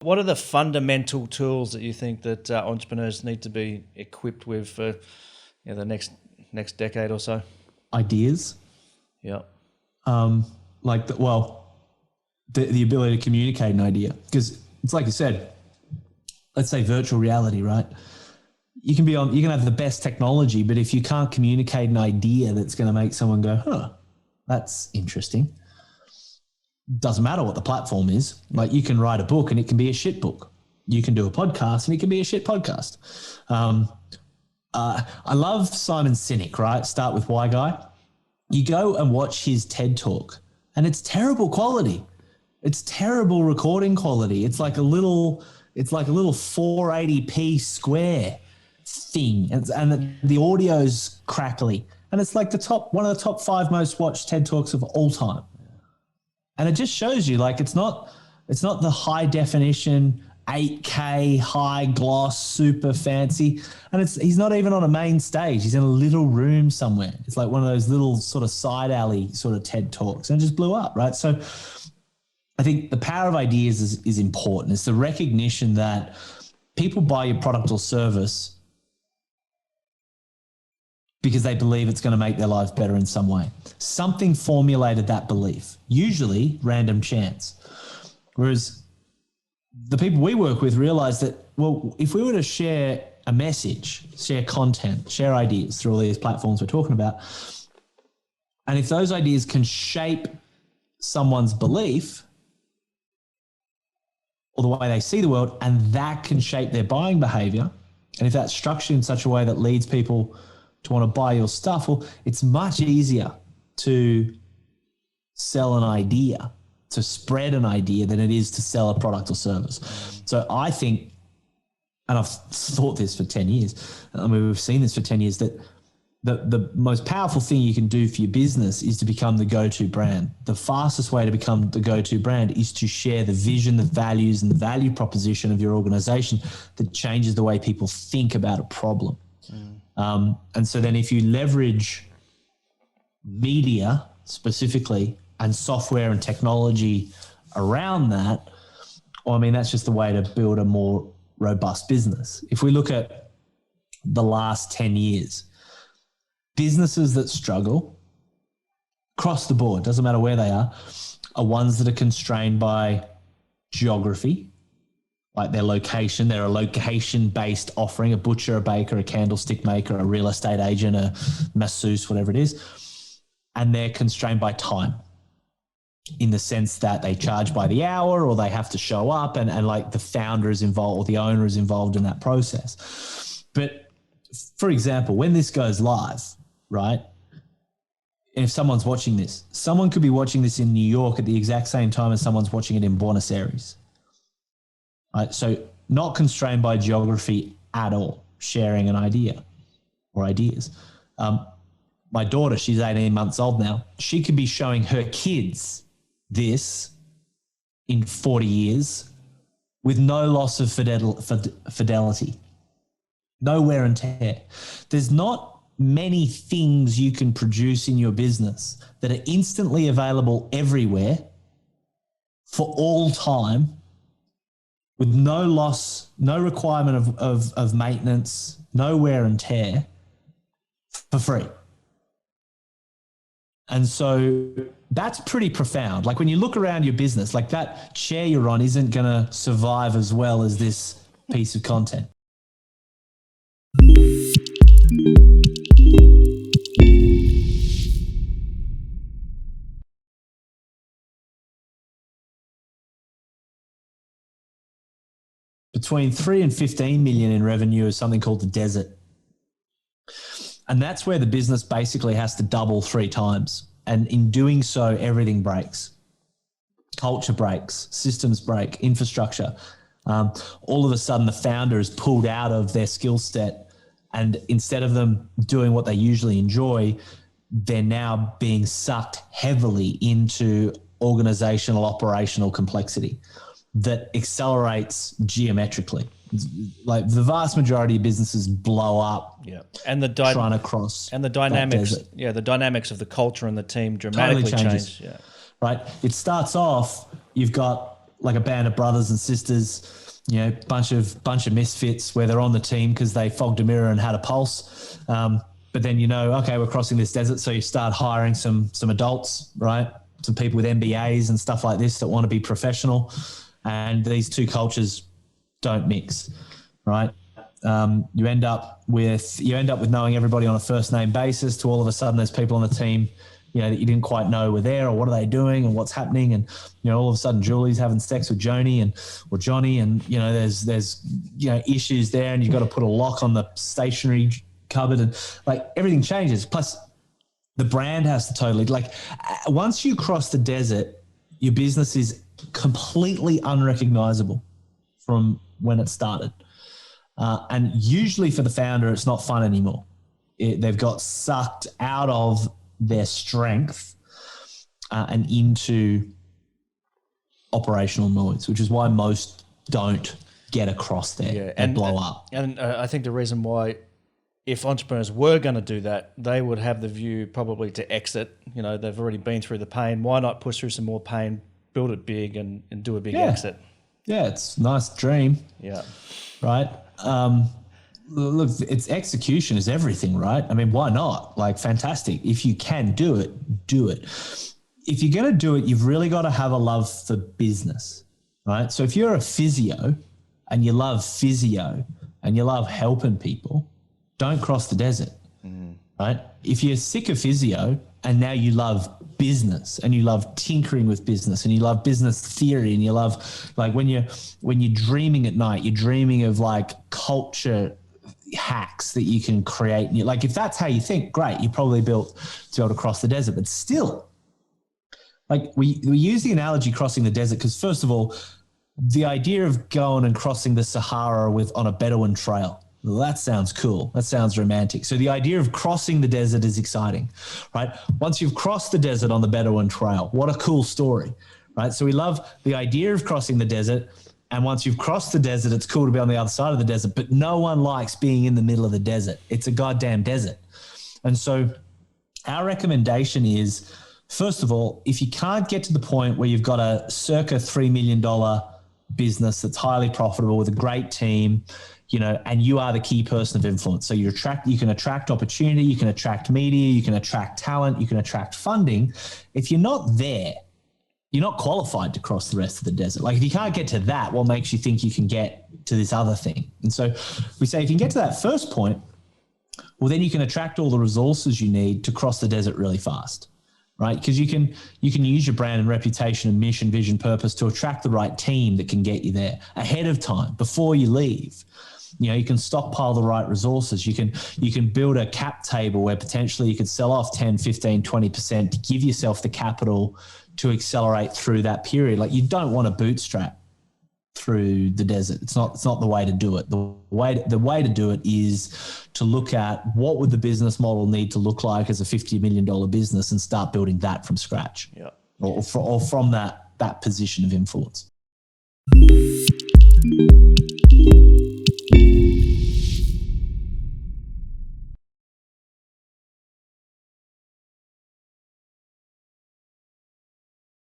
What are the fundamental tools that you think that entrepreneurs need to be equipped with for the next decade or so? Ideas. Yeah. The ability to communicate an idea. Because it's like you said, let's say virtual reality, right? You can have the best technology, but if you can't communicate an idea that's going to make someone go, huh, that's interesting. Doesn't matter what the platform is. Like, you can write a book and it can be a shit book. You can do a podcast and it can be a shit podcast. I love Simon Sinek, right? Start with Why Guy. You go and watch his TED Talk and it's terrible quality. It's terrible recording quality. It's like a little 480p square thing, and the audio's crackly. And it's like one of the top 5 most watched TED Talks of all time. And it just shows you, like, it's not the high definition 8K high gloss super fancy, and he's not even on a main stage. He's in a little room somewhere. It's like one of those little sort of side alley sort of TED Talks, and it just blew up, right? So I think the power of ideas is important. It's the recognition that people buy your product or service because they believe it's going to make their lives better in some way. Something formulated that belief, usually random chance. Whereas the people we work with realize that, well, if we were to share a message, share content, share ideas through all these platforms we're talking about, and if those ideas can shape someone's belief or the way they see the world, and that can shape their buying behavior, and if that's structured in such a way that leads people to want to buy your stuff, well, it's much easier to sell an idea, to spread an idea, than it is to sell a product or service. So I think, and I've thought this for 10 years, I mean, we've seen this for 10 years, that the most powerful thing you can do for your business is to become the go-to brand. The fastest way to become the go-to brand is to share the vision, the values, and the value proposition of your organization that changes the way people think about a problem. And so then if you leverage media specifically and software and technology around that, well, I mean, that's just the way to build a more robust business. If we look at the last 10 years, businesses that struggle across the board, doesn't matter where they are ones that are constrained by geography, like their location. They're a location-based offering, a butcher, a baker, a candlestick maker, a real estate agent, a masseuse, whatever it is. And they're constrained by time, in the sense that they charge by the hour, or they have to show up, and like the founder is involved or the owner is involved in that process. But for example, when this goes live, right? If someone's watching this, someone could be watching this in New York at the exact same time as someone's watching it in Buenos Aires. Right? So not constrained by geography at all, sharing an idea or ideas. My daughter, she's 18 months old now. She could be showing her kids this in 40 years with no loss of fidelity, no wear and tear. There's not many things you can produce in your business that are instantly available everywhere for all time, with no loss, no requirement of maintenance, no wear and tear, for free. And so that's pretty profound. Like, when you look around your business, like, that chair you're on isn't going to survive as well as this piece of content. Between 3 and 15 million in revenue is something called the desert. And that's where the business basically has to double 3 times. And in doing so, everything breaks. Culture breaks, systems break, infrastructure. All of a sudden, the founder is pulled out of their skill set. And instead of them doing what they usually enjoy, they're now being sucked heavily into organizational, operational complexity that accelerates geometrically. Like, the vast majority of businesses blow up. Yeah, and the trying to cross and the dynamics. Yeah, the dynamics of the culture and the team dramatically totally changes. change. Yeah, right. It starts off. You've got like a band of brothers and sisters, you know, bunch of misfits where they're on the team because they fogged a mirror and had a pulse. But then, you know, okay, we're crossing this desert. So you start hiring some adults, right? Some people with MBAs and stuff like this that want to be professional. And these two cultures don't mix, right? You end up with knowing everybody on a first name basis to all of a sudden there's people on the team, you know, that you didn't quite know were there or what are they doing and what's happening. And, you know, all of a sudden Julie's having sex with Joni or Johnny. And, you know, there's, you know, issues there and you've got to put a lock on the stationery cupboard and like everything changes. Plus the brand has to totally, like once you cross the desert, your business is completely unrecognizable from when it started. And usually for the founder, it's not fun anymore. They've got sucked out of their strength and into operational noise, which is why most don't get across there and blow up. And I think the reason why, if entrepreneurs were going to do that, they would have the view probably to exit. You know, they've already been through the pain. Why not push through some more pain, build it big and do a big exit? Yeah, it's a nice dream. Yeah. Right? Look, it's execution is everything, right? I mean, why not? Like, fantastic. If you can do it, do it. If you're going to do it, you've really got to have a love for business, right? So if you're a physio and you love physio and you love helping people, don't cross the desert, right? If you're sick of physio and now you love business and you love tinkering with business and you love business theory and you love, like when you're dreaming at night, you're dreaming of like culture hacks that you can create. And like, if that's how you think, great, you're probably built to be able to cross the desert. But still, like we use the analogy crossing the desert because first of all, the idea of going and crossing the Sahara on a Bedouin trail, well, that sounds cool. That sounds romantic. So the idea of crossing the desert is exciting, right? Once you've crossed the desert on the Bedouin trail, what a cool story, right? So we love the idea of crossing the desert. And once you've crossed the desert, it's cool to be on the other side of the desert, but no one likes being in the middle of the desert. It's a goddamn desert. And so our recommendation is, first of all, if you can't get to the point where you've got a circa $3 million business that's highly profitable with a great team, you know, and you are the key person of influence. So you can attract opportunity, you can attract media, you can attract talent, you can attract funding. If you're not there, you're not qualified to cross the rest of the desert. Like if you can't get to that, what makes you think you can get to this other thing? And so we say, if you can get to that first point, well, then you can attract all the resources you need to cross the desert really fast, right? Because you can use your brand and reputation and mission, vision, purpose to attract the right team that can get you there ahead of time before you leave. You know, you can stockpile the right resources. You can build a cap table where potentially you could sell off 10, 15, 20% to give yourself the capital to accelerate through that period. Like you don't want to bootstrap through the desert. It's not the way to do it. The way to do it is to look at what would the business model need to look like as a $50 million business and start building that from scratch. Yeah. Or from that position of influence.